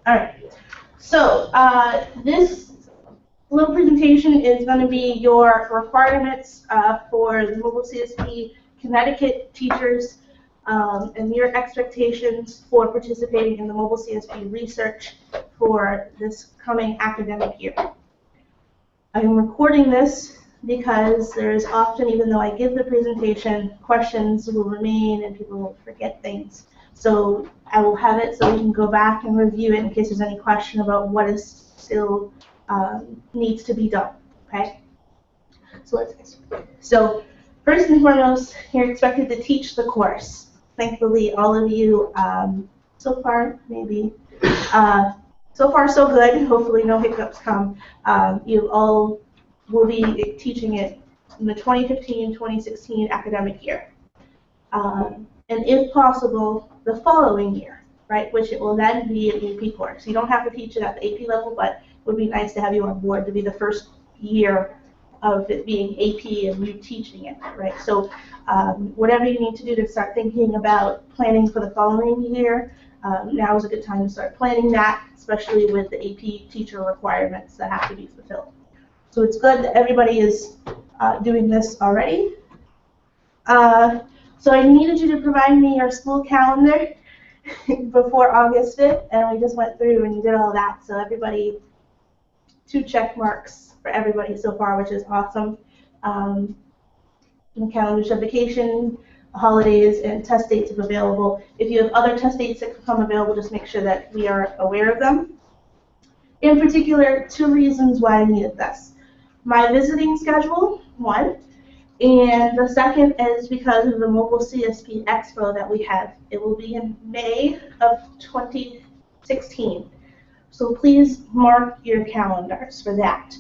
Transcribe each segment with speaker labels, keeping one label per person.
Speaker 1: All right. So this little presentation is going to be your requirements for the mobile CSP Connecticut teachers and your expectations for participating in the mobile CSP research for this coming academic year. I'm recording this because there's often, even though I give the presentation, questions will remain and people will forget things. So I will have it so we can go back and review it in case there's any question about what is still needs to be done. Okay. So first and foremost, you're expected to teach the course. Thankfully, all of you, so far, maybe, so far so good. Hopefully no hiccups come. You all will be teaching it in the 2015-2016 academic year. And if possible, the following year, right, which it will then be an AP course. You don't have to teach it at the AP level, but it would be nice to have you on board to be the first year of it being AP and you teaching it, right? So whatever you need to do to start thinking about planning for the following year, now is a good time to start planning that, especially with the AP teacher requirements that have to be fulfilled. So it's good that everybody is doing this already. So I needed you to provide me your school calendar before August 5th, and we just went through and you did all that. So everybody, 2 check marks for everybody so far, which is awesome. Calendar show vacation, holidays, and test dates if available. If you have other test dates that become available, just make sure that we are aware of them. In particular, 2 reasons why I needed this. My visiting schedule, 1. And the second is because of the Mobile CSP Expo that we have. It will be in May of 2016. So please mark your calendars for that.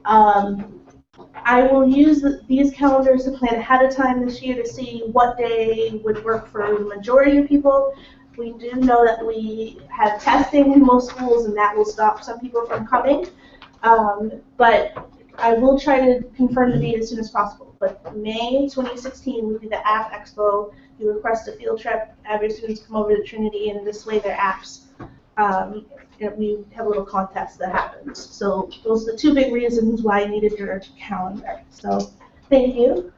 Speaker 1: I will use these calendars to plan ahead of time this year to see what day would work for the majority of people. We do know that we have testing in most schools and that will stop some people from coming. But I will try to confirm the date as soon as possible. But May 2016 will be the App Expo. You request a field trip, have your students come over to Trinity and display their apps. We have a little contest that happens. So those are the 2 big reasons why I needed your calendar. So thank you.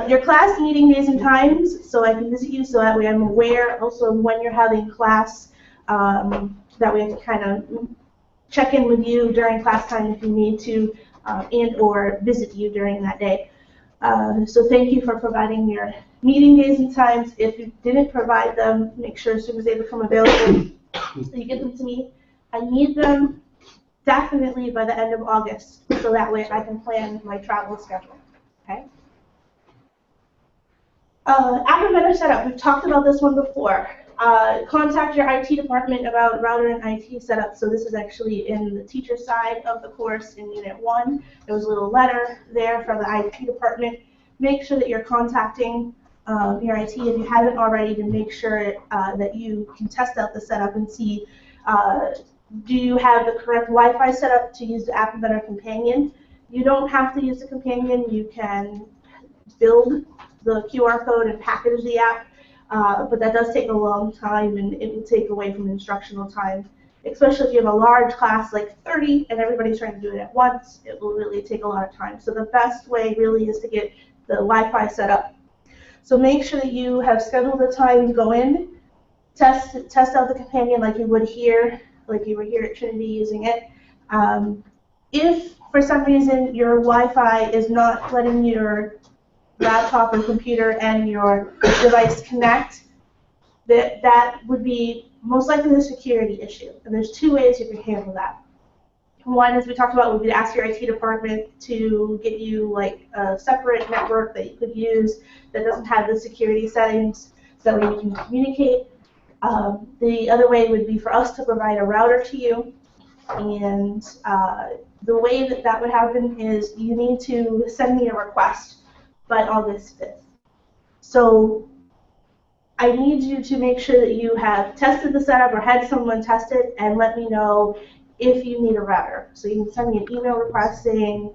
Speaker 1: Your class meeting days and times, so I can visit you so that way I'm aware also when you're having class, that way I can kind of check in with you during class time if you need to, and or visit you during that day. So thank you for providing your meeting days and times. If you didn't provide them, make sure as soon as they become available, you give them to me. I need them definitely by the end of August, so that way I can plan my travel schedule. Okay. Academic setup. We've talked about this one before. Contact your IT department about router and IT setup. So this is actually in the teacher side of the course in Unit 1. There was a little letter there from the IT department. Make sure that you're contacting your IT if you haven't already to make sure that you can test out the setup and see do you have the correct Wi-Fi setup to use the App Better Companion. You don't have to use the companion. You can build the QR code and package the app. But that does take a long time and it will take away from instructional time. Especially if you have a large class like 30 and everybody's trying to do it at once, it will really take a lot of time. So the best way really is to get the Wi-Fi set up. So make sure that you have scheduled the time to go in, test out the companion like you would here, like you were here at Trinity using it. If for some reason your Wi-Fi is not letting your laptop or computer and your device connect, that would be most likely a security issue. And there's 2 ways you can handle that. One, as we talked about, would be to ask your IT department to get you like a separate network that you could use that doesn't have the security settings so that way you can communicate. The other way would be for us to provide a router to you. And the way that that would happen is you need to send me a request by August 5th. So I need you to make sure that you have tested the setup or had someone test it and let me know if you need a router. So you can send me an email request saying,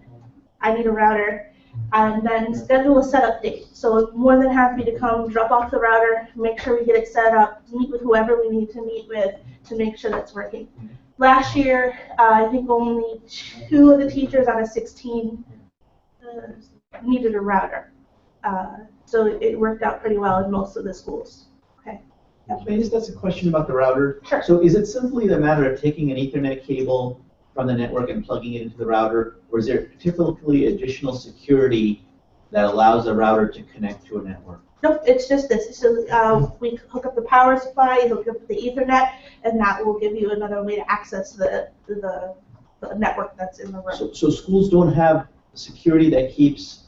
Speaker 1: I need a router. And then schedule a setup date. So I'm more than happy to come drop off the router, make sure we get it set up, meet with whoever we need to meet with to make sure that's working. Last year, I think only 2 of the teachers out of 16 needed a router. So it worked out pretty well in most of the schools. Okay.
Speaker 2: May I just ask a question about the router?
Speaker 1: Sure.
Speaker 2: So is it simply the matter of taking an Ethernet cable from the network and plugging it into the router, or is there typically additional security that allows the router to connect to a network?
Speaker 1: Nope, it's just this. So we hook up the power supply, hook up the Ethernet, and that will give you another way to access the network that's in the room.
Speaker 2: So schools don't have security that keeps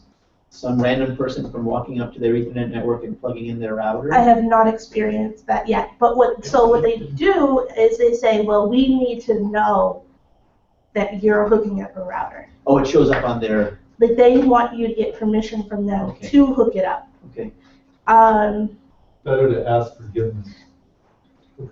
Speaker 2: some random person from walking up to their Ethernet network and plugging in their router?
Speaker 1: I have not experienced that yet. But what they do is they say, well, we need to know that you're hooking up a router.
Speaker 2: Oh, it shows up on their...
Speaker 1: Like they want you to get permission from them to hook it up.
Speaker 2: Okay.
Speaker 3: Better to ask forgiveness.
Speaker 2: I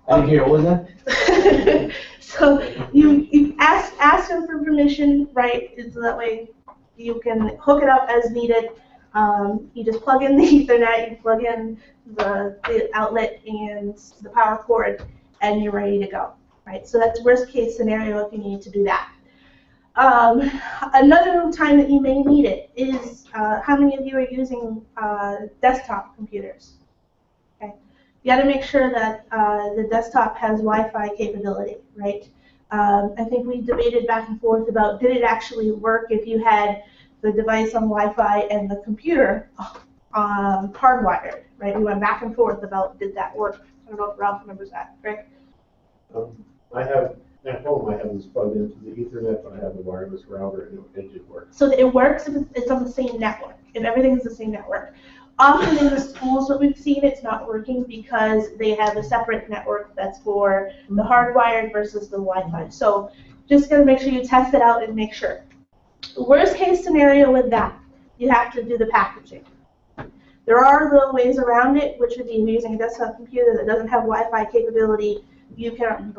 Speaker 2: didn't hear, what was that?
Speaker 1: So you ask them for permission, right? So that way you can hook it up as needed. You just plug in the Ethernet, you plug in the outlet and the power cord, and you're ready to go, right? So that's worst case scenario if you need to do that. Another time that you may need it is how many of you are using desktop computers? Okay, you got to make sure that the desktop has Wi-Fi capability, right? I think we debated back and forth about did it actually work if you had the device on Wi-Fi and the computer hardwired, right? We went back and forth about did that work. I don't know if Ralph remembers that, right?
Speaker 4: I have, at home, I have this plugged into the Ethernet, but I have the wireless router, and it did work.
Speaker 1: So it works if it's on the same network, if everything's the same network. Often in the schools, what we've seen, it's not working because they have a separate network that's for the hardwired versus the Wi-Fi. So just gotta make sure you test it out and make sure. Worst case scenario with that, you have to do the packaging. There are little ways around it, which would be using a desktop computer that doesn't have Wi-Fi capability. You can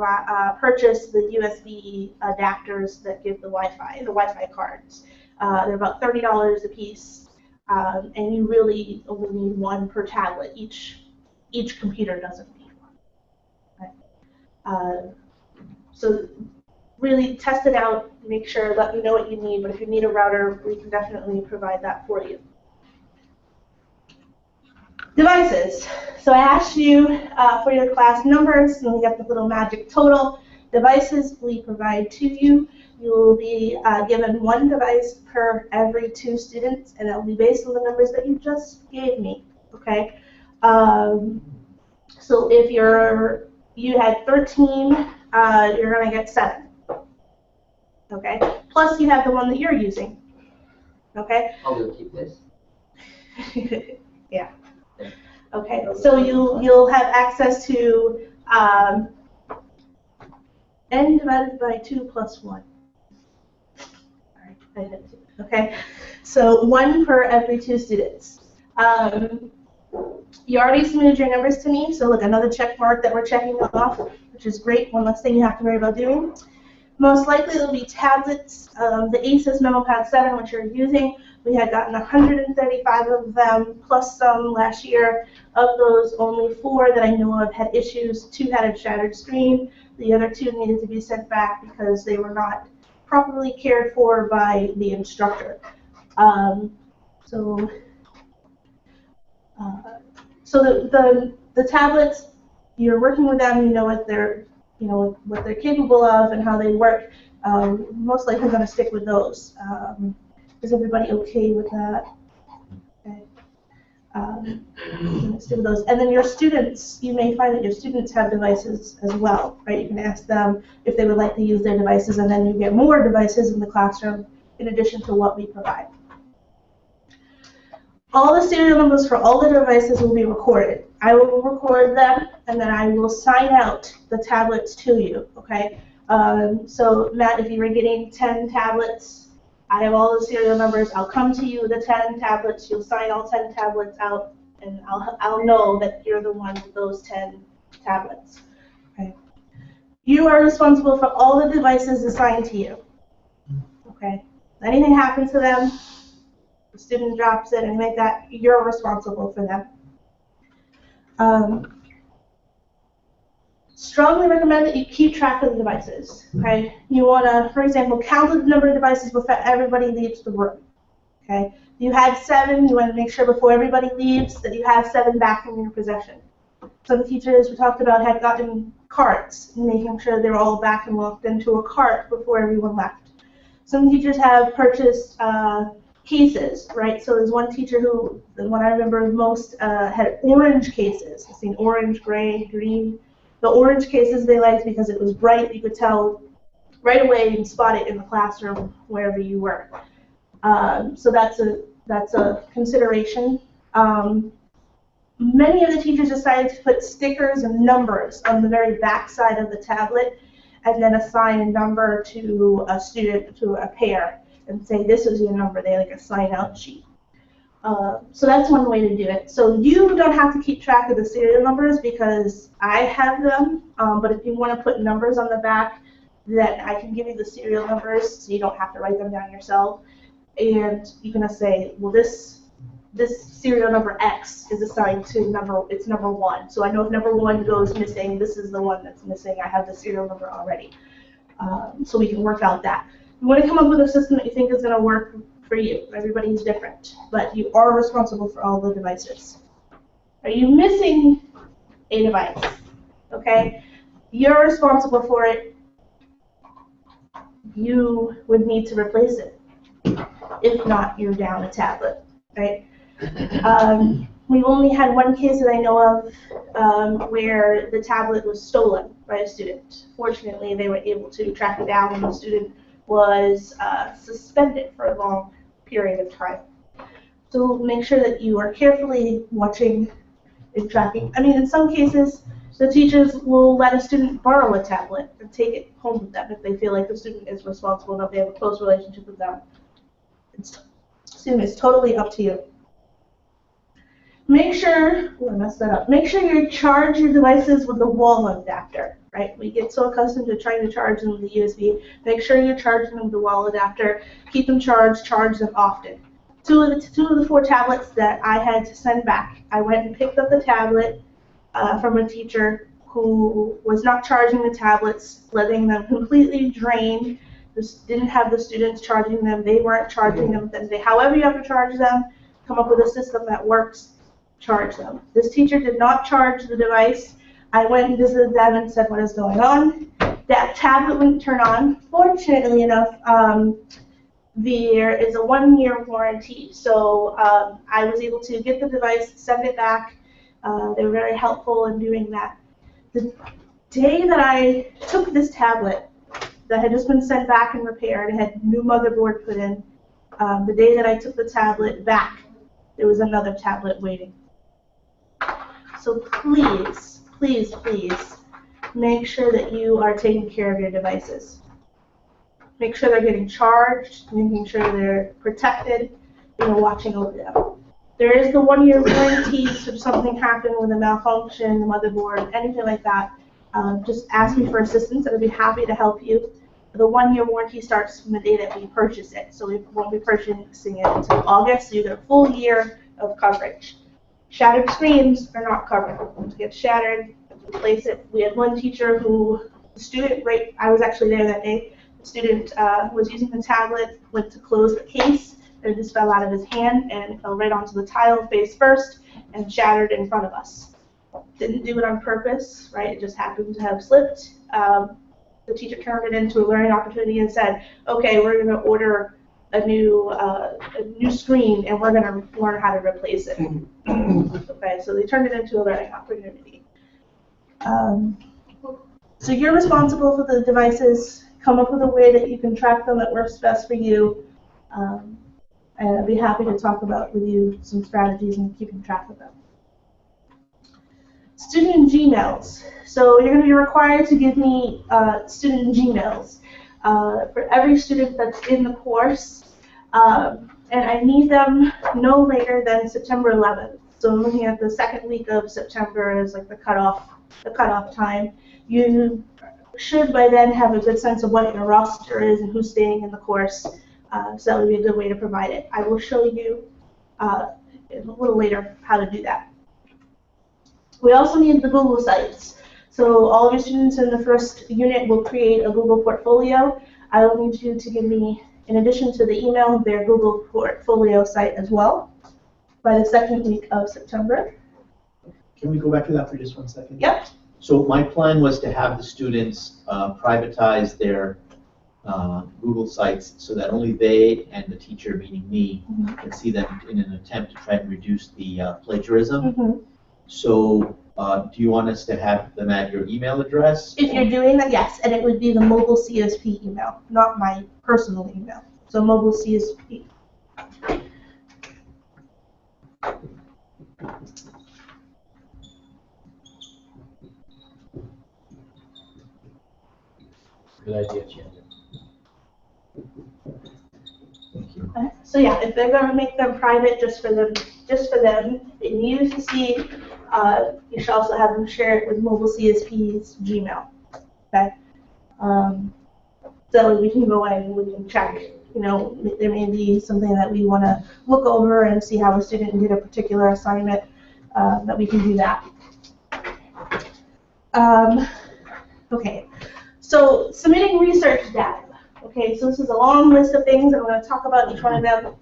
Speaker 1: purchase the USB adapters that give the Wi-Fi cards. They're about $30 a piece, and you really only need one per tablet. Each computer doesn't need one. Right? So really test it out, make sure, let me know what you need, but if you need a router, we can definitely provide that for you. Devices. So I asked you for your class numbers, and we got the little magic total. Devices we provide to you. You will be given 1 device per every 2 students, and that will be based on the numbers that you just gave me, okay? So if you had 13, you're gonna get 7, okay? Plus you have the one that you're using, okay?
Speaker 5: Oh, you'll keep this?
Speaker 1: Yeah. Okay, so you'll have access to n divided by 2 plus 1. All right, okay, so 1 per every 2 students. You already submitted your numbers to me, so look, another check mark that we're checking off, which is great. One less thing you have to worry about doing. Most likely there'll be tablets. The ACES MemoPad 7, which you're using, we had gotten 135 of them, plus some last year. Of those, only 4 that I know of had issues. 2 had a shattered screen. The other 2 needed to be sent back because they were not properly cared for by the instructor. So the tablets, you're working with them, you know what they're capable of and how they work. Most likely going to stick with those. Is everybody okay with that? Okay. Stick with those. And then your students, you may find that your students have devices as well, right? You can ask them if they would like to use their devices, and then you get more devices in the classroom in addition to what we provide. All the serial numbers for all the devices will be recorded. I will record them, and then I will sign out the tablets to you, okay? So Matt, if you were getting 10 tablets, I have all the serial numbers. I'll come to you with the 10 tablets. You'll sign all 10 tablets out, and I'll know that you're the one with those 10 tablets. Okay. You are responsible for all the devices assigned to you. Okay? If anything happens to them, the student drops it, anything like that, you're responsible for them. Strongly recommend that you keep track of the devices. Okay? You want to, for example, count the number of devices before everybody leaves the room. Okay? If you had 7, you want to make sure before everybody leaves that you have 7 back in your possession. Some teachers we talked about had gotten carts, making sure they're all back and locked into a cart before everyone left. Some teachers have purchased cases, right? So there's one teacher who, the one I remember most, had orange cases. I've seen orange, gray, green. The orange cases they liked because it was bright. You could tell right away and spot it in the classroom wherever you were. So that's a consideration. Many of the teachers decided to put stickers and numbers on the very back side of the tablet and then assign a number to a student, to a pair, and say, this is your number. They like a sign-out sheet. So that's one way to do it. So you don't have to keep track of the serial numbers because I have them, but if you want to put numbers on the back, then I can give you the serial numbers so you don't have to write them down yourself. And you can say, well, this serial number X is assigned to number 1. So I know if number 1 goes missing, this is the one that's missing. I have the serial number already. So we can work out that. You want to come up with a system that you think is going to work for you. Everybody's different, but you are responsible for all the devices. Are you missing a device? Okay, you're responsible for it. You would need to replace it. If not, you're down a tablet, right? We've only had one case that I know of where the tablet was stolen by a student. Fortunately, they were able to track it down, and the student was suspended for a long period of time. So make sure that you are carefully watching and tracking. I mean, in some cases, the teachers will let a student borrow a tablet and take it home with them if they feel like the student is responsible enough, they have a close relationship with them. It's totally up to you. Make sure, I messed that up. Make sure you charge your devices with the wall adapter, right? We get so accustomed to trying to charge them with the USB. Make sure you're charging them with the wall adapter. Keep them charged, charge them often. Two of the 4 tablets that I had to send back, I went and picked up the tablet from a teacher who was not charging the tablets, letting them completely drain. Just didn't have the students charging them. They weren't charging them. However you have to charge them, come up with a system that works. Charge them. This teacher did not charge the device. I went and visited them and said, what is going on? That tablet wouldn't turn on. Fortunately enough, there is a 1-year warranty. So I was able to get the device, send it back. They were very helpful in doing that. The day that I took this tablet that had just been sent back and repaired, it had new motherboard put in, the day that I took the tablet back, there was another tablet waiting. So please, please, please make sure that you are taking care of your devices. Make sure they're getting charged, making sure they're protected, watching over them. There is the 1-year warranty, so if something happened with a malfunction, the motherboard, anything like that, just ask me for assistance. I'd be happy to help you. The 1-year warranty starts from the day that we purchase it, so we won't be purchasing it until August, so you get a full year of coverage. Shattered screens are not covered. Once it gets shattered, replace it. We had one teacher who, the student, I was actually there that day, the student was using the tablet, went to close the case, and it just fell out of his hand and fell right onto the tile face first and shattered in front of us. Didn't do it on purpose, right? It just happened to have slipped. The teacher turned it into a learning opportunity and said, okay, we're going to order a new screen and we're going to learn how to replace it. Okay, so they turned it into a learning opportunity. So you're responsible for the devices. Come up with a way that you can track them that works best for you. And I'd be happy to talk about with you some strategies in keeping track of them. Student Gmails. So you're going to be required to give me student Gmails for every student that's in the course. And I need them no later than September 11th. So I'm looking at the second week of September as like the cutoff time. You should by then have a good sense of what your roster is and who's staying in the course. So that would be a good way to provide it. I will show you a little later how to do that. We also need the Google Sites. So all of your students in the first unit will create a Google portfolio. I will need you to give me, in addition to the email, their Google portfolio site as well by the second week of September.
Speaker 2: Can we go back to that for just 1 second?
Speaker 1: Yep.
Speaker 2: So my plan was to have the students privatize their Google Sites so that only they and the teacher, meaning me, can see them in an attempt to try and reduce the plagiarism. So do you want us to have them at your email address?
Speaker 1: If you're doing that, yes, and it would be the mobile CSP email, not my personal email. So mobile CSP.
Speaker 5: Good idea, Chandler.
Speaker 2: Thank you.
Speaker 1: So yeah, if they're going to make them private just for them, they need to see. You should also have them share it with mobile CSP's Gmail. Okay. So we can go in and we can check. You know, there may be something that we want to look over and see how a student did a particular assignment. That we can do that. Okay. So submitting research data. Okay, so this is a long list of things, and I'm going to talk about each one of them.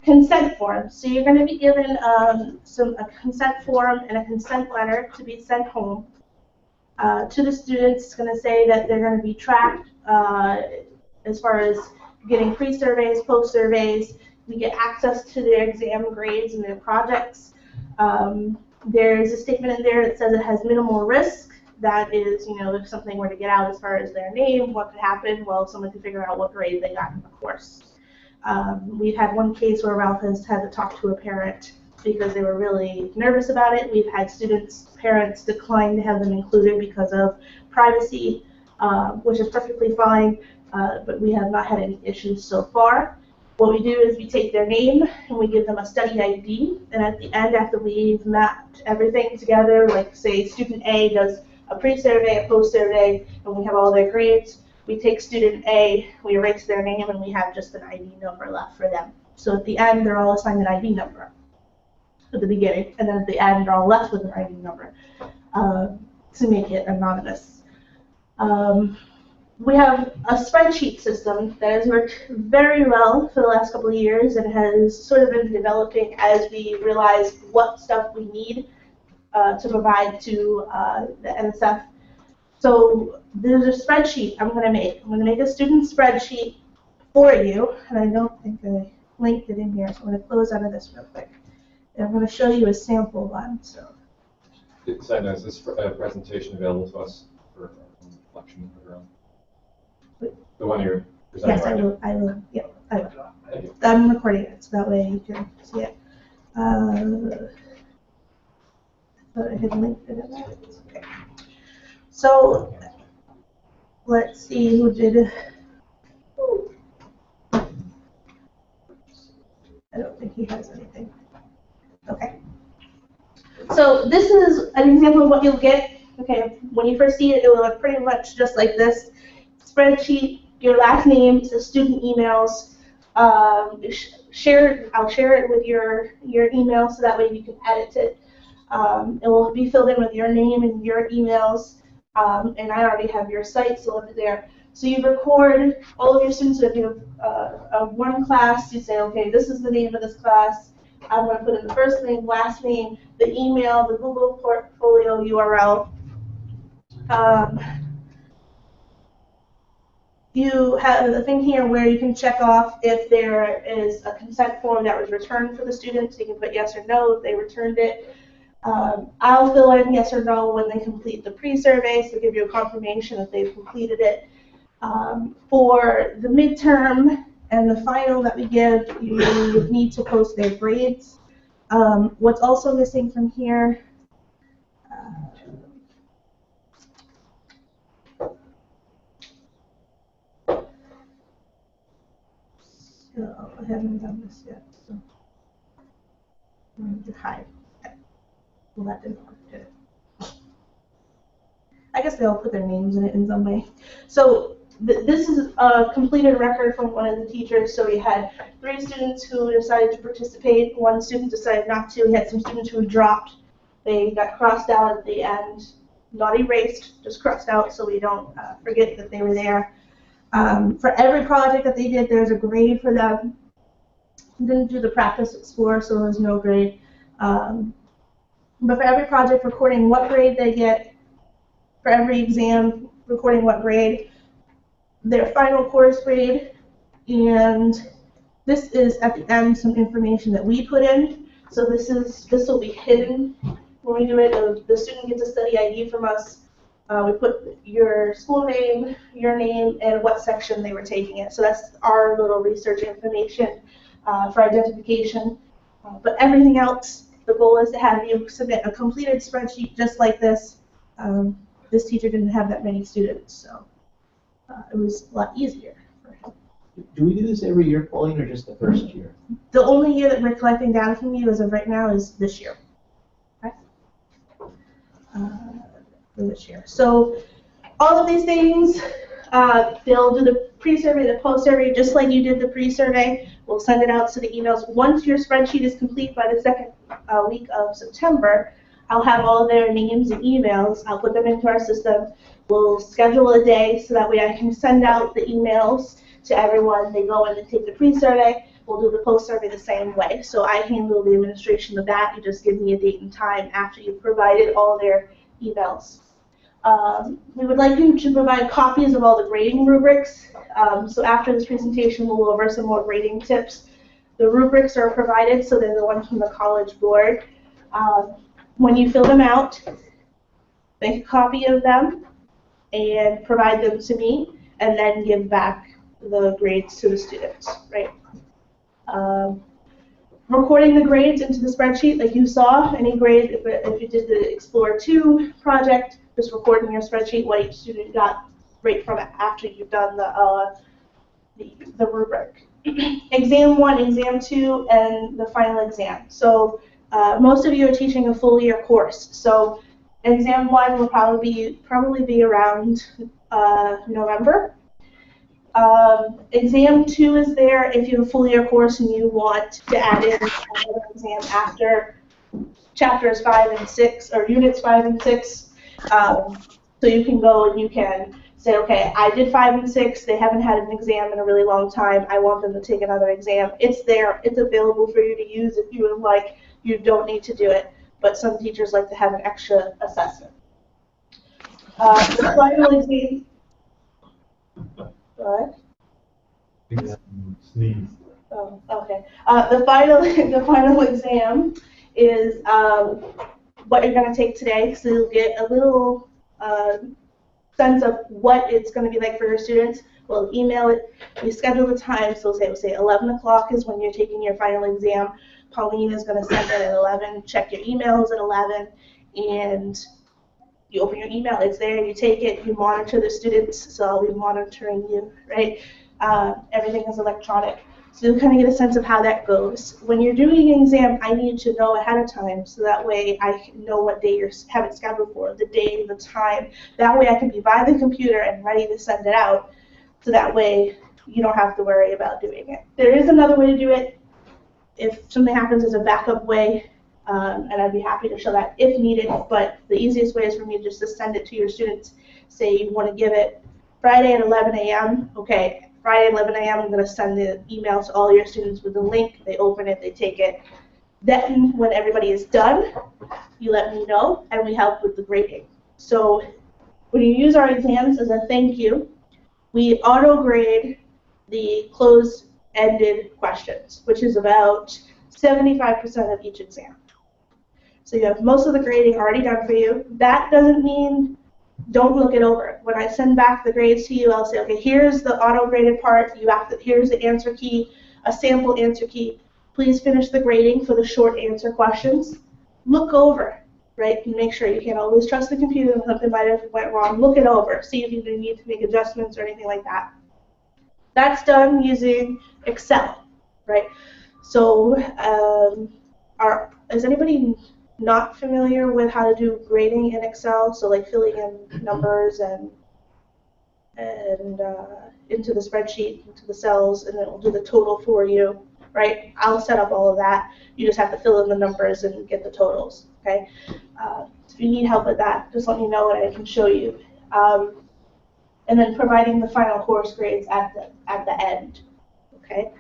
Speaker 1: Consent forms. So you're going to be given a consent form and a consent letter to be sent home. To the students, it's going to say that they're going to be tracked as far as getting pre-surveys, post-surveys. We get access to their exam grades and their projects. There's a statement in there that says it has minimal risk. That is, you know, if something were to get out as far as their name, what could happen? Well, someone could figure out what grade they got in the course. We've had one case where Ralph has had to talk to a parent because they were really nervous about it. We've had parents decline to have them included because of privacy, which is perfectly fine, but we have not had any issues so far. What we do is we take their name and we give them a study ID, and at the end, after we've mapped everything together, like say student A does a pre-survey, a post-survey, and we have all their grades, we take student A, we erase their name, and we have just an ID number left for them. So at the end, they're all assigned an ID number at the beginning, and then at the end, they're all left with an ID number to make it anonymous. We have a spreadsheet system that has worked very well for the last couple of years and has sort of been developing as we realize what stuff we need to provide to the NSF. So there's a spreadsheet I'm going to make. I'm going to make a student spreadsheet for you, and I don't think I linked it in here, so I'm going to close out of this real quick. And I'm going to show you a sample one. So.
Speaker 6: Simon, is this presentation available to us for reflection later on? The one you're presenting?
Speaker 1: Yes,
Speaker 6: right
Speaker 1: I will. Yeah, I will.
Speaker 6: Thank you.
Speaker 1: I'm recording it, so that way you can see it. I thought I had linked it in there. Okay. So let's see who did. I don't think he has anything. Okay. So this is an example of what you'll get. Okay, when you first see it, it will look pretty much just like this. Spreadsheet, your last name, the student emails. I'll share it with your email so that way you can edit it. It will be filled in with your name and your emails. And I already have your site, so it'll be there. So you record all of your students. So if you have one class, you say, okay, this is the name of this class. I'm going to put in the first name, last name, the email, the Google portfolio URL. You have the thing here where you can check off if there is a consent form that was returned for the students. You can put yes or no if they returned it. I'll fill in yes or no when they complete the pre-survey, so give you a confirmation that they've completed it. For the midterm and the final that we give, you need to post their grades. What's also missing from here, so I haven't done this yet, so I'm going to hide. Okay. Well, that didn't work, did it? I guess they all put their names in it in some way. So this is a completed record from one of the teachers. So we had 3 students who decided to participate. 1 student decided not to. We had some students who dropped. They got crossed out at the end, not erased, just crossed out so we don't forget that they were there. For every project that they did, there's a grade for them. We didn't do the practice explore, so there was no grade. But for every project, recording what grade they get, for every exam, recording what grade, their final course grade, and this is at the end some information that we put in. So this will be hidden when we do it. The student gets a study ID from us. We put your school name, your name, and what section they were taking it. So that's our little research information for identification. But everything else, the goal is to have you submit a completed spreadsheet just like this. This teacher didn't have that many students, so it was a lot easier for him.
Speaker 2: Do we do this every year, Pauline, or just the first year?
Speaker 1: The only year that we're collecting data from you as of right now is this year. Okay? For this year. So all of these things, they'll do the pre-survey, the post-survey, just like you did the pre-survey. We'll send it out to the emails. Once your spreadsheet is complete by the second week of September, I'll have all their names and emails. I'll put them into our system. We'll schedule a day so that way I can send out the emails to everyone. They go in and take the pre-survey. We'll do the post-survey the same way. So I handle the administration of that. You just give me a date and time after you've provided all their emails. We would like you to provide copies of all the grading rubrics. So after this presentation, we'll go over some more grading tips. The rubrics are provided, so they're the ones from the College Board. When you fill them out, make a copy of them and provide them to me, and then give back the grades to the students, right? Recording the grades into the spreadsheet, like you saw, any grade, if you did the Explore 2 project, just record in your spreadsheet what each student got right from it after you've done the rubric. Exam 1, Exam 2, and the final exam. So most of you are teaching a full year course. So Exam 1 will probably be around November. Exam 2 is there if you have a full year course and you want to add in another exam after chapters 5 and 6, or units 5 and 6. So you can go and you can say, okay, I did 5 and 6. They haven't had an exam in a really long time. I want them to take another exam. It's there. It's available for you to use if you would like. You don't need to do it. But some teachers like to have an extra assessment. The final exam. What?
Speaker 3: Sneeze.
Speaker 1: Oh, okay. The final exam is what you're going to take today, so you'll get a little sense of what it's going to be like for your students. We'll email it. We schedule the time, so we'll say 11 o'clock is when you're taking your final exam. Pauline is going to send it at 11. Check your emails at 11, and you open your email. It's there. You take it. You monitor the students, so I'll be monitoring you, right? Everything is electronic. So you'll kind of get a sense of how that goes. When you're doing an exam, I need to know ahead of time, so that way I can know what day you're having it scheduled for, the day, the time. That way I can be by the computer and ready to send it out, so that way you don't have to worry about doing it. There is another way to do it. If something happens, as a backup way, and I'd be happy to show that if needed, but the easiest way is for me just to send it to your students. Say you want to give it Friday at 11 a.m. Okay, Friday at 11 a.m. I'm going to send the email to all your students with the link. They open it, they take it. Then when everybody is done, you let me know, and we help with the grading. So when you use our exams as a thank you, we auto-grade the closed-ended questions, which is about 75% of each exam. So you have most of the grading already done for you. That doesn't mean don't look it over. When I send back the grades to you, I'll say, okay, here's the auto-graded part. Here's the answer key, a sample answer key. Please finish the grading for the short answer questions. Look over, right? And make sure. You can't always trust the computer when something might have went wrong. Look it over. See if you need to make adjustments or anything like that. That's done using Excel, right? So does anybody not familiar with how to do grading in Excel, so like filling in numbers and into the spreadsheet, into the cells, and then it'll do the total for you, right? I'll set up all of that. You just have to fill in the numbers and get the totals, okay? If you need help with that, just let me know and I can show you. And then providing the final course grades at the end, okay?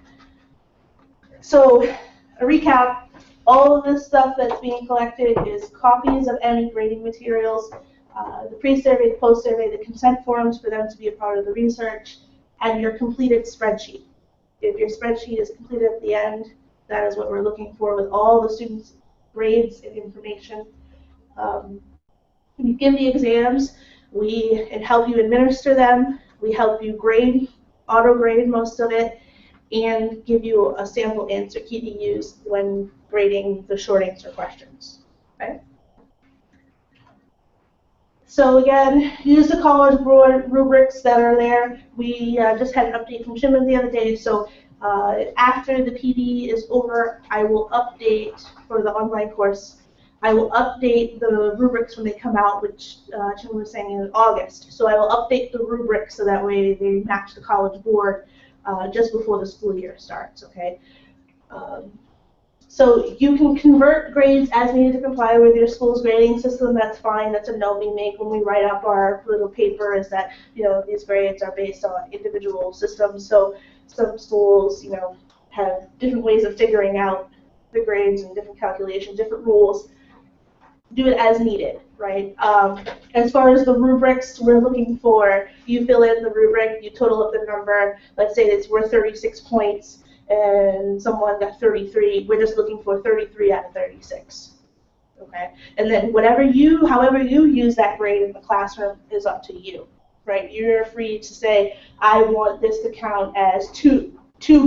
Speaker 1: So a recap, all of this stuff that's being collected is copies of any grading materials, the pre-survey, the post-survey, the consent forms for them to be a part of the research, and your completed spreadsheet. If your spreadsheet is completed at the end, that is what we're looking for with all the students' grades and information. You give the exams, we help you administer them, we help you grade, auto-grade most of it, and give you a sample answer key to use when grading the short answer questions, okay? So again, use the College Board rubrics that are there. We just had an update from Shimon the other day, so after the PD is over, I will update for the online course. I will update the rubrics when they come out, which Shimon was saying in August. So I will update the rubrics so that way they match the College Board just before the school year starts, okay? So you can convert grades as needed to comply with your school's grading system. That's fine. That's a note we make when we write up our little paper, is that, you know, these grades are based on individual systems. So some schools, you know, have different ways of figuring out the grades and different calculations, different rules. Do it as needed, right? As far as the rubrics, we're looking for, you fill in the rubric, you total up the number. Let's say it's worth 36 points. And someone got 33, we're just looking for 33 out of 36, okay? And then however you use that grade in the classroom is up to you, right? You're free to say, I want this to count as two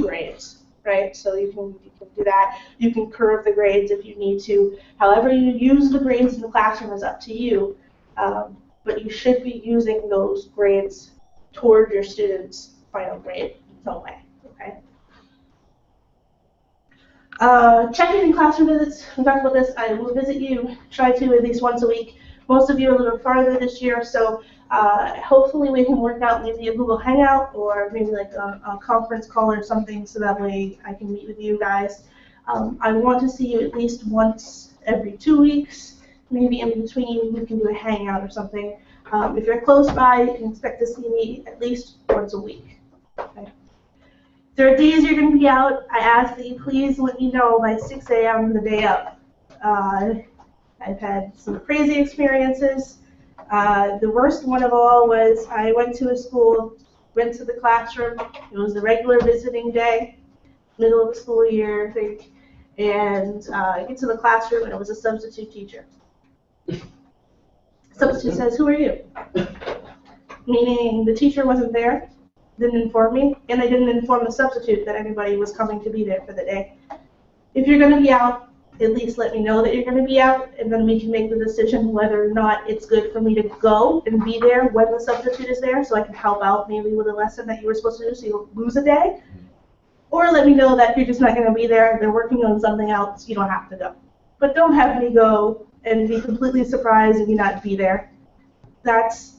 Speaker 1: grades, right? So you can do that. You can curve the grades if you need to. However you use the grades in the classroom is up to you, but you should be using those grades toward your students' final grade in some way, okay? Check-in and classroom visits, we talked about this. I will visit you, try to at least once a week. Most of you are a little farther this year, so hopefully we can work out maybe a Google Hangout or maybe like a conference call or something, so that way I can meet with you guys. I want to see you at least once every 2 weeks. Maybe in between we can do a hangout or something. If you're close by, you can expect to see me at least once a week. Okay. There are days you're going to be out. I ask that you please let me know by 6 a.m. the day up. I've had some crazy experiences. The worst one of all was I went to a school, went to the classroom. It was the regular visiting day, middle of the school year, I think. And I get to the classroom and it was a substitute teacher. Substitute says, "Who are you?" Meaning the teacher wasn't there. Didn't inform me, and they didn't inform the substitute that anybody was coming to be there for the day. If you're going to be out, at least let me know that you're going to be out, and then we can make the decision whether or not it's good for me to go and be there when the substitute is there, so I can help out maybe with a lesson that you were supposed to do so you don't lose a day. Or let me know that you're just not going to be there, they're working on something else, you don't have to go. But don't have me go and be completely surprised and you not be there. That's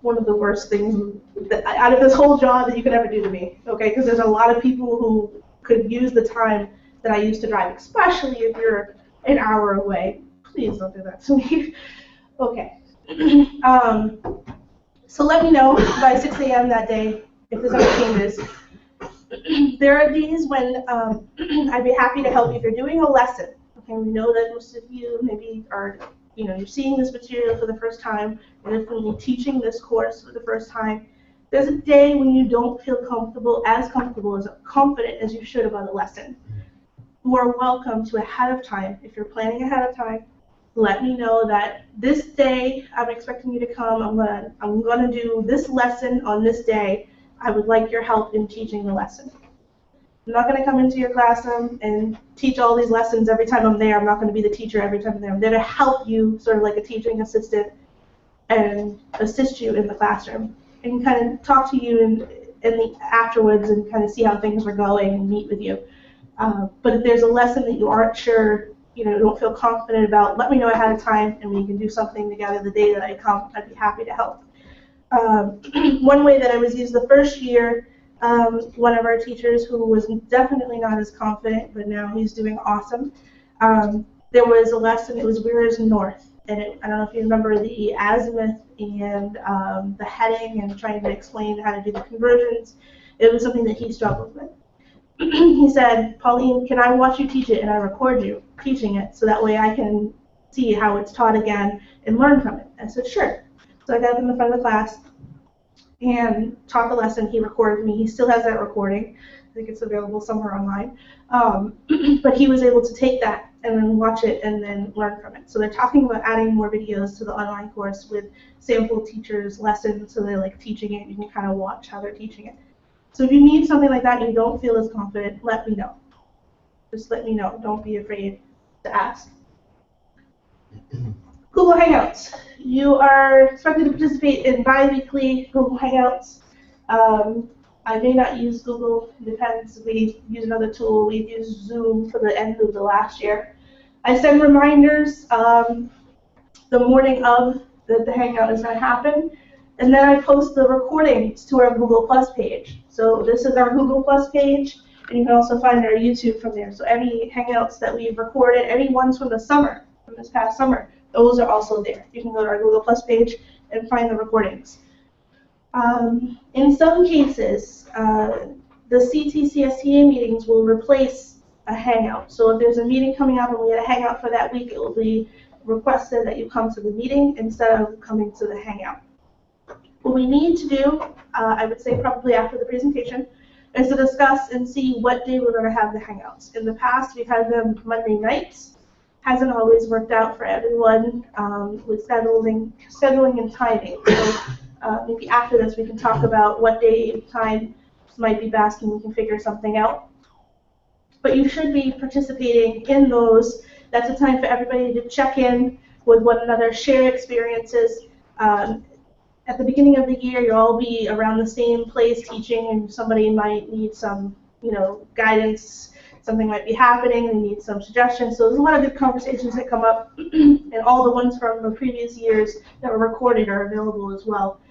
Speaker 1: one of the worst things that, out of this whole job, that you could ever do to me, okay? Because there's a lot of people who could use the time that I used to drive, especially if you're an hour away. Please don't do that to me. Okay. So let me know by 6 a.m. that day if there's any changes. There are days when I'd be happy to help you if you're doing a lesson. Okay, we know that most of you maybe are, you know, you're seeing this material for the first time, and if you're teaching this course for the first time, there's a day when you don't feel as confident as you should about a lesson. You are welcome to ahead of time. If you're planning ahead of time, let me know that this day I'm expecting you to come. I'm gonna do this lesson on this day. I would like your help in teaching the lesson. I'm not going to come into your classroom and teach all these lessons every time I'm there. I'm not going to be the teacher every time I'm there. I'm there to help you, sort of like a teaching assistant, and assist you in the classroom and kind of talk to you afterwards and kind of see how things are going and meet with you. But if there's a lesson that you aren't sure don't feel confident about, let me know ahead of time and we can do something together the day that I come. I'd be happy to help. One way that I was used the first year, one of our teachers who was definitely not as confident, but now he's doing awesome. There was a lesson, it was Where is North? And I don't know if you remember the azimuth and the heading and trying to explain how to do the conversions. It was something that he struggled with. He said, Pauline, can I watch you teach it and I record you teaching it so that way I can see how it's taught again and learn from it? I said, sure. So I got up in the front of the class and taught the lesson. He recorded me. He still has that recording. I think it's available somewhere online. But he was able to take that and then watch it and then learn from it. So they're talking about adding more videos to the online course with sample teachers' lessons, so they're like teaching it. You can kind of watch how they're teaching it. So if you need something like that and you don't feel as confident, let me know. Just let me know. Don't be afraid to ask. Google Hangouts. You are expected to participate in bi-weekly Google Hangouts. I may not use Google, it depends. We use another tool. We used Zoom for the end of the last year. I send reminders the morning of that the Hangout is going to happen, and then I post the recordings to our Google Plus page. So this is our Google Plus page, and you can also find our YouTube from there. So any Hangouts that we've recorded, any ones from the summer, from this past summer, those are also there. You can go to our Google Plus page and find the recordings. In some cases, the CSP meetings will replace a Hangout. So if there's a meeting coming up and we had a Hangout for that week, it will be requested that you come to the meeting instead of coming to the Hangout. What we need to do, I would say probably after the presentation, is to discuss and see what day we're going to have the Hangouts. In the past, we've had them Monday nights. Hasn't always worked out for everyone with scheduling and timing. So maybe after this we can talk about what day and time might be best and we can figure something out. But you should be participating in those. That's a time for everybody to check in with one another, share experiences. At the beginning of the year, you'll all be around the same place teaching, and somebody might need some, guidance. Something might be happening, they need some suggestions. So there's a lot of good conversations that come up, and all the ones from the previous years that were recorded are available as well.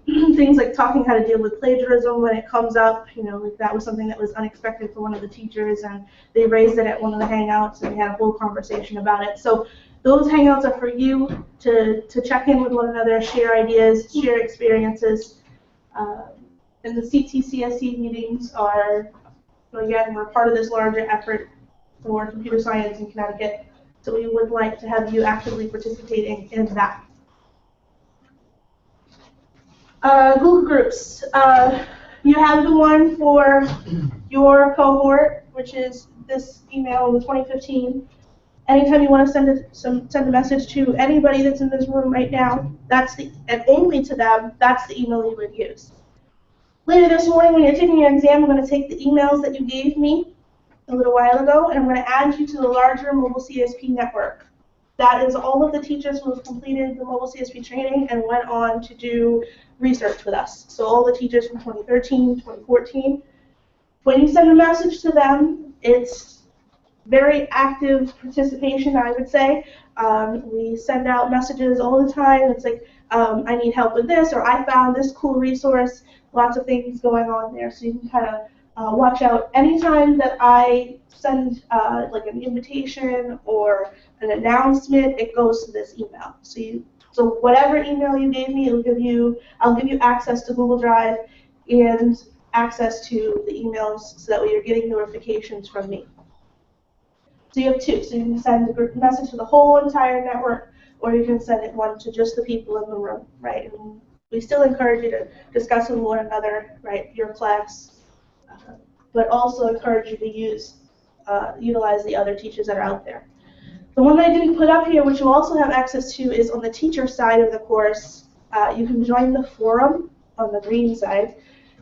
Speaker 1: Things like talking how to deal with plagiarism when it comes up, like that was something that was unexpected for one of the teachers, and they raised it at one of the Hangouts, and we had a whole conversation about it. So those Hangouts are for you to check in with one another, share ideas, share experiences. And the CSP meetings are, again, we're part of this larger effort for computer science in Connecticut, so we would like to have you actively participating in that. Google Groups. You have the one for your cohort, which is this email in 2015. Anytime you want to send a message to anybody that's in this room right now, and only to them, that's the email you would use. Later this morning, when you're taking your exam, I'm going to take the emails that you gave me a little while ago, and I'm going to add you to the larger mobile CSP network. That is all of the teachers who have completed the mobile CSP training and went on to do research with us. So all the teachers from 2013, 2014. When you send a message to them, it's very active participation, I would say. We send out messages all the time. It's like, I need help with this, or I found this cool resource. Lots of things going on there, so you can kind of watch out. Anytime that I send like an invitation or an announcement, it goes to this email. So whatever email you gave me, I'll give you access to Google Drive and access to the emails, so that way you're getting notifications from me. So you have two. So you can send a message to the whole entire network, or you can send it one to just the people in the room, right? And we still encourage you to discuss with one another, right, your class, but also encourage you to utilize the other teachers that are out there. The one that I didn't put up here, which you also have access to, is on the teacher side of the course. You can join the forum on the green side.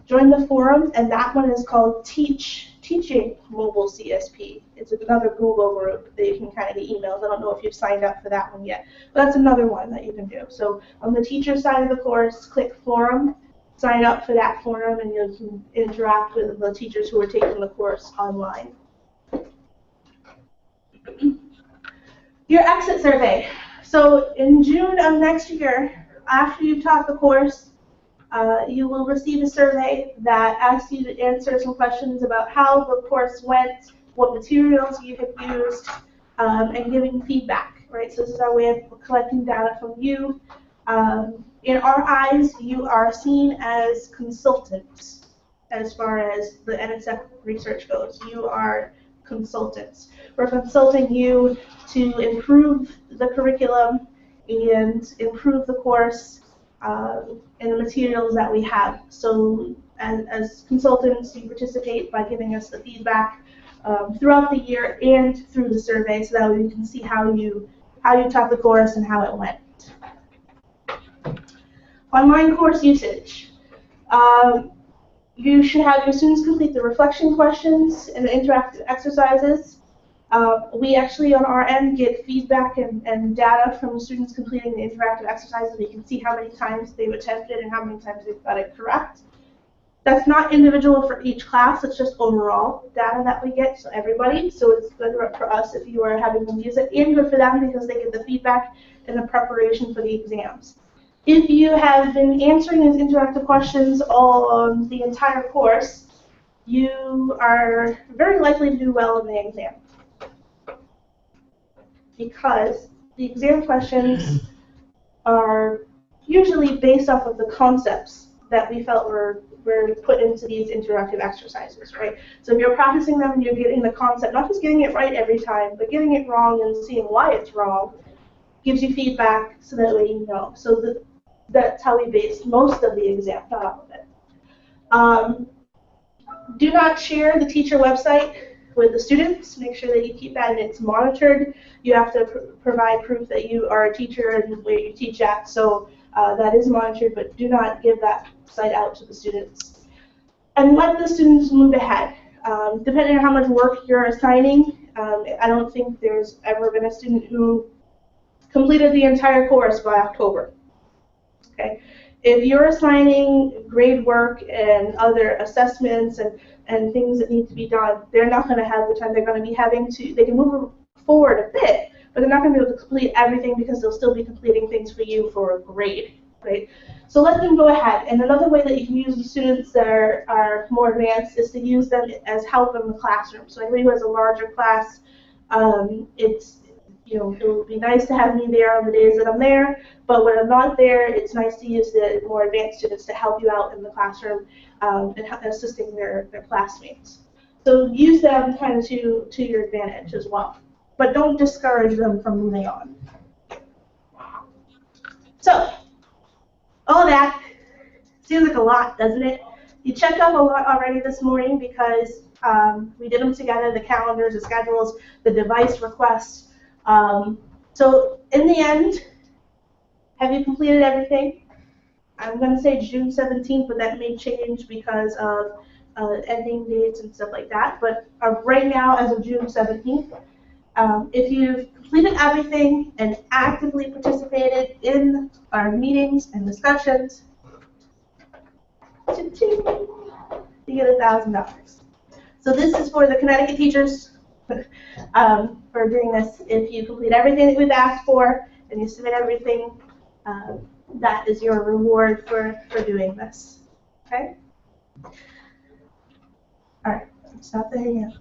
Speaker 1: Join the forum, and that one is called Teaching Mobile CSP. It's another Google group that you can kind of get emails. I don't know if you've signed up for that one yet, but that's another one that you can do. So on the teacher side of the course, click forum, sign up for that forum, and you can interact with the teachers who are taking the course online. Your exit survey. So in June of next year, after you've taught the course, you will receive a survey that asks you to answer some questions about how the course went, what materials you have used, and giving feedback, right? So this is our way of collecting data from you. In our eyes, you are seen as consultants as far as the NSF research goes. You are consultants. We're consulting you to improve the curriculum and improve the course and the materials that we have. So as consultants, you participate by giving us the feedback throughout the year and through the survey, so that we can see how you taught the course and how it went. Online course usage. You should have your students complete the reflection questions and the interactive exercises. We actually, on our end, get feedback and data from students completing the interactive exercises. We can see how many times they've attempted and how many times they've got it correct. That's not individual for each class, it's just overall data that we get, so everybody. So it's good for us if you are having them use it, and good for them because they get the feedback and the preparation for the exams. If you have been answering these interactive questions on the entire course, you are very likely to do well in the exam, because the exam questions are usually based off of the concepts that we felt were put into these interactive exercises, right? So if you're practicing them and you're getting the concept, not just getting it right every time, but getting it wrong and seeing why it's wrong, gives you feedback so that way you know. So that's how we base most of the exam, not all of it. Do not share the teacher website with the students. Make sure that you keep that and it's monitored. You have to provide proof that you are a teacher and where you teach at, so that is monitored, but do not give that site out to the students. And let the students move ahead. Depending on how much work you're assigning, I don't think there's ever been a student who completed the entire course by October. Okay. If you're assigning grade work and other assessments and things that need to be done, they're not going to have the time. They're going to be having to, they can move forward a bit, but they're not going to be able to complete everything because they'll still be completing things for you for a grade, right? So let them go ahead. And another way that you can use the students that are more advanced is to use them as help in the classroom. So anybody who has a larger class, it would be nice to have me there on the days that I'm there, but when I'm not there, it's nice to use the more advanced students to help you out in the classroom and assisting their classmates. So use them kind of to your advantage as well, but don't discourage them from moving on. So, all that seems like a lot, doesn't it? You checked off a lot already this morning because we did them together, the calendars, the schedules, the device requests. So in the end, have you completed everything? I'm going to say June 17th, but that may change because of ending dates and stuff like that. But right now, as of June 17th, if you've completed everything and actively participated in our meetings and discussions, you get $1,000. So this is for the Connecticut teachers for doing this. If you complete everything that we've asked for and you submit everything, that is your reward for doing this. Okay? All right, stop the hang out.